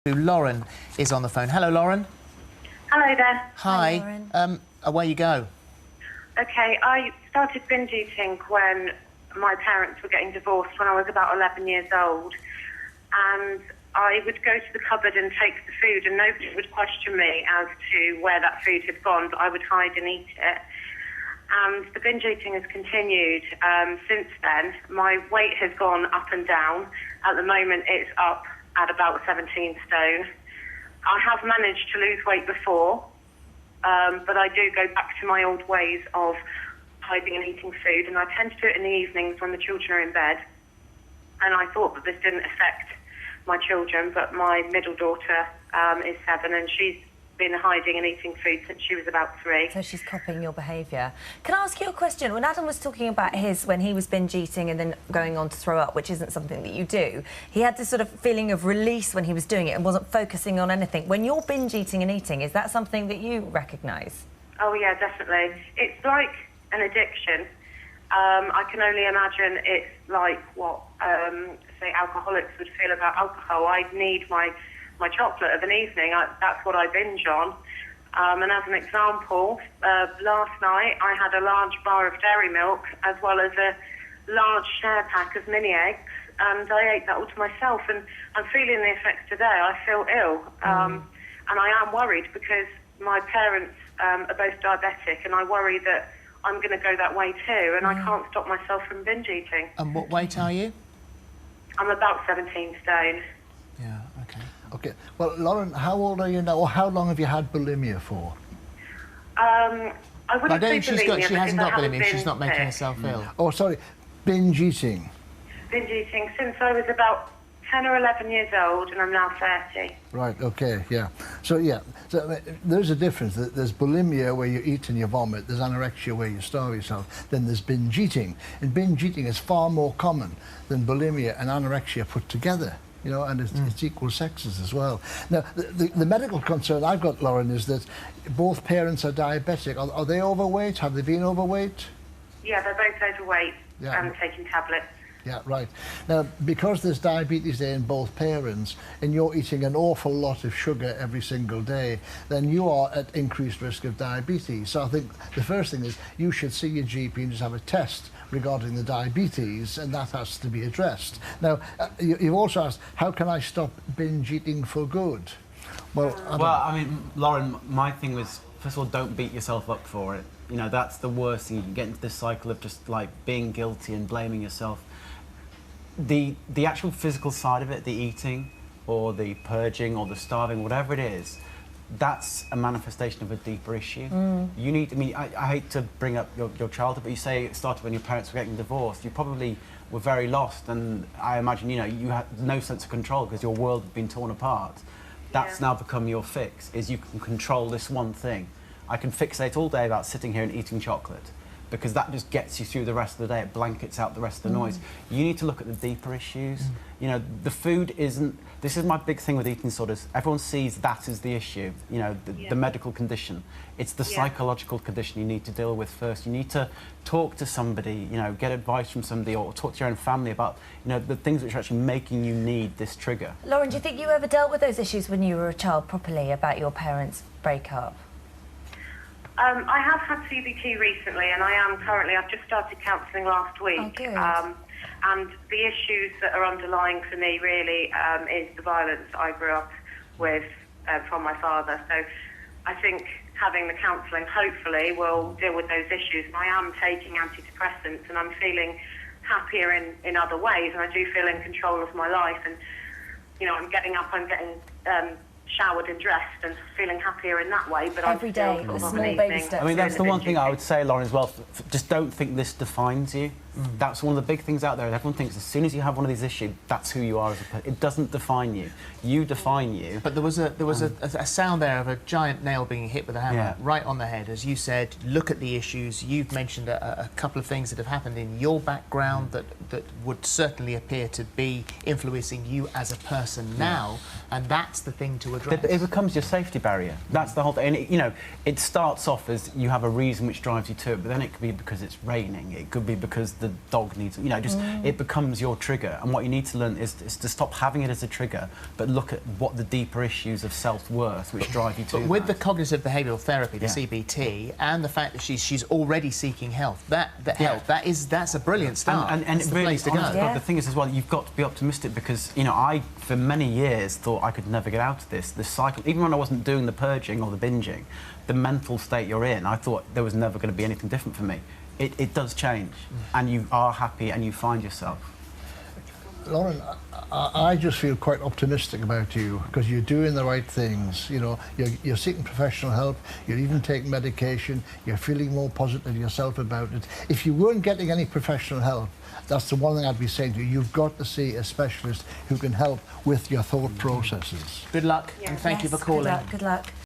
Lauren is on the phone. Hello, Lauren. Hello there. Hi. Lauren. Away you go. Okay, I started binge eating when my parents were getting divorced when I was about 11 years old. And I would go to the cupboard and take the food and nobody would question me as to where that food had gone, but I would hide and eat it. And the binge eating has continued since then. My weight has gone up and down. At the moment, it's up at about 17 stone. I have managed to lose weight before, but I do go back to my old ways of hiding and eating food, and I tend to do it in the evenings when the children are in bed. And I thought that this didn't affect my children, but my middle daughter is 7, and she's been hiding and eating food since she was about 3. So she's copying your behaviour. Can I ask you a question? When Adam was talking about when he was binge eating and then going on to throw up, which isn't something that you do, he had this sort of feeling of release when he was doing it and wasn't focusing on anything. When you're binge eating and eating, is that something that you recognise? Oh yeah, definitely. It's like an addiction. I can only imagine it's like what, say, alcoholics would feel about alcohol. I need my chocolate of an evening. That's what I binge on. And as an example, last night I had a large bar of dairy milk as well as a large share pack of mini eggs, and I ate that all to myself. And I'm feeling the effects today. I feel ill, and I am worried because my parents are both diabetic, and I worry that I'm going to go that way too, and I can't stop myself from binge eating. And what weight are you? I'm about 17 stone. Yeah, okay. Okay. Well, Lauren, how old are you now, or how long have you had bulimia for? I wouldn't I don't say think bulimia she hasn't got because I bulimia. haven't She's not been making sick. herself ill. Oh, sorry, binge eating. Binge eating since I was about 10 or 11 years old, and I'm now 30. Right, okay, yeah. So, yeah, there's a difference. There's bulimia where you eat and you vomit. There's anorexia where you starve yourself. Then there's binge eating. And binge eating is far more common than bulimia and anorexia put together. You know, and it's equal sexes as well. Now, the medical concern I've got, Lauren, is that both parents are diabetic. Are they overweight? Have they been overweight? Yeah, they're both overweight and taking tablets. Yeah, right. Now, because there's diabetes there in both parents, and you're eating an awful lot of sugar every single day, then you are at increased risk of diabetes. So I think the first thing is you should see your GP and just have a test regarding the diabetes, and that has to be addressed. Now, you've also asked, how can I stop binge eating for good? Well, I mean, Lauren, my thing was, first of all, don't beat yourself up for it. You know, that's the worst thing. You can get into this cycle of just, like, being guilty and blaming yourself. The actual physical side of it, the eating or the purging or the starving, whatever it is, that's a manifestation of a deeper issue. You need, I mean, I hate to bring up your childhood, but you say it started when your parents were getting divorced. You probably were very lost, and I imagine, you know, you had no sense of control because your world had been torn apart. That's now become your fix, is you can control this one thing. I can fixate all day about sitting here and eating chocolate, because that just gets you through the rest of the day. It blankets out the rest of the noise. You need to look at the deeper issues. You know, the food isn't... This is my big thing with eating disorders. Everyone sees that as the issue, you know, the medical condition. It's the psychological condition you need to deal with first. You need to talk to somebody, you know, get advice from somebody, or talk to your own family about, you know, the things which are actually making you need this trigger. Lauren, do you think you ever dealt with those issues when you were a child properly about your parents' breakup? I have had CBT recently, and I've just started counselling last week. Oh, good. And the issues that are underlying for me really is the violence I grew up with from my father. So I think having the counselling hopefully will deal with those issues. And I am taking antidepressants, and I'm feeling happier in other ways, and I do feel in control of my life. And, you know, I'm getting showered and dressed and feeling happier in that way, but every day, the small baby steps. I mean, that's the one thing I would say, Lauren, as well. Just don't think this defines you. That's one of the big things out there. Everyone thinks as soon as you have one of these issues, that's who you are as a person. It doesn't define you. You define you. But there was a sound there of a giant nail being hit with a hammer right on the head. As you said, look at the issues. You've mentioned a couple of things that have happened in your background that would certainly appear to be influencing you as a person now, and that's the thing to address. It becomes your safety barrier. That's the whole thing. And it, you know, it starts off as you have a reason which drives you to it, but then it could be because it's raining. It could be because the dog needs, you know, just it becomes your trigger. And what you need to learn is to stop having it as a trigger, but look at what the deeper issues of self-worth which drive you to But with that. the cognitive behavioural therapy, the CBT, and the fact that she's already seeking help, that's a brilliant start. And That's it the really, place to go. honest to God, the thing is as well, you've got to be optimistic because, you know, I, for many years, thought I could never get out of this cycle. Even when I wasn't doing the purging or the binging, the mental state you're in, I thought there was never going to be anything different for me. It does change, and you are happy and you find yourself. Lauren, I just feel quite optimistic about you because you're doing the right things. You know, you're seeking professional help, you're even taking medication, you're feeling more positive yourself about it. If you weren't getting any professional help, that's the one thing I'd be saying to you. You've got to see a specialist who can help with your thought processes. Good luck, and thank you for calling. Good luck.